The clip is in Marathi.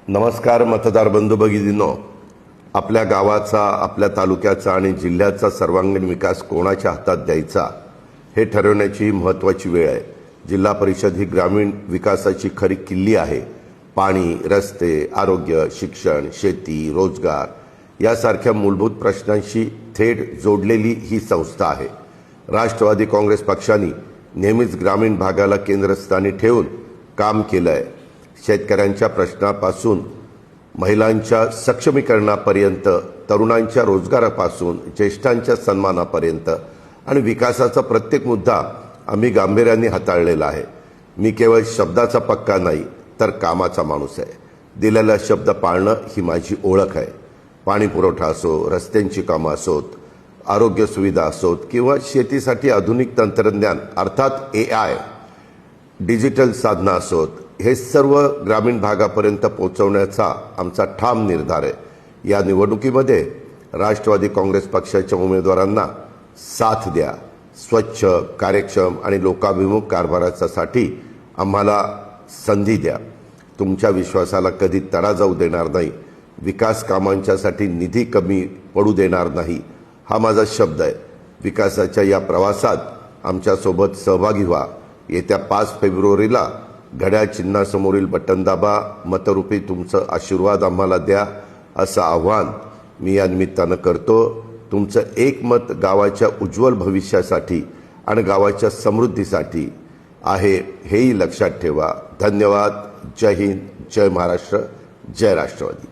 नमस्कार मतदार बंधू भगिनींनो, आपल्या गावाचा, आपल्या तालुक्याचा आणि जिल्ह्याचा सर्वांगीण विकास कोणाच्या हातात द्यायचा हे ठरवण्याची महत्त्वाची वेळ आहे। जिल्हा परिषद ही ग्रामीण विकासाची खरी किल्ली आहे। पाणी, रस्ते, आरोग्य, शिक्षण, शेती, रोजगार यासारख्या मूलभूत प्रश्नांशी थेट जोडलेली ही संस्था आहे। राष्ट्रवादी काँग्रेस पक्षाने नेहमीच ग्रामीण भागाला केंद्रस्थानी ठेवून काम केलं आहे। शेतकऱ्यांच्या प्रश्नापासून महिलांच्या सक्षमीकरणापर्यंत, तरुणांच्या रोजगारापासून ज्येष्ठांच्या सन्मानापर्यंत आणि विकासाचा प्रत्येक मुद्दा आम्ही गांभीर्याने हाताळलेला आहे। मी केवळ शब्दाचा पक्का नाही तर कामाचा माणूस आहे। दिलेला शब्द पाळणं ही माझी ओळख आहे। पाणी पुरवठा असो, रस्त्यांची कामं असोत, आरोग्य सुविधा असोत किंवा शेतीसाठी आधुनिक तंत्रज्ञान अर्थात AI, डिजिटल साधनं असोत, हे सर्व ग्रामीण भागापर्यंत पोहोचवण्याचा आमचा ठाम निर्धार आहे। या निवडणुकीमध्ये राष्ट्रवादी काँग्रेस पक्षाच्या उमेदवारांना साथ द्या। स्वच्छ, कार्यक्षम आणि लोकाभिमुख कारभारासाठी आम्हाला संधी द्या। तुमच्या विश्वासाला कधी तडा जाऊ देणार नाही। विकास कामांच्यासाठी निधी कमी पडू देणार नाही, हा माझा शब्द आहे। विकासाच्या या प्रवासात आमच्यासोबत सहभागी व्हा। येत्या 5 फेब्रुवारीला घड्याळ चिन्हासमोरील बटन दाबा, मतरूपी तुमचं आशीर्वाद आम्हाला द्या, असं आव्हान मी या निमित्तानं करतो। तुमचं एक मत गावाच्या उज्ज्वल भविष्यासाठी आणि गावाच्या समृद्धीसाठी आहे, हेही लक्षात ठेवा। धन्यवाद। जय हिंद, जय महाराष्ट्र, जय राष्ट्रवादी।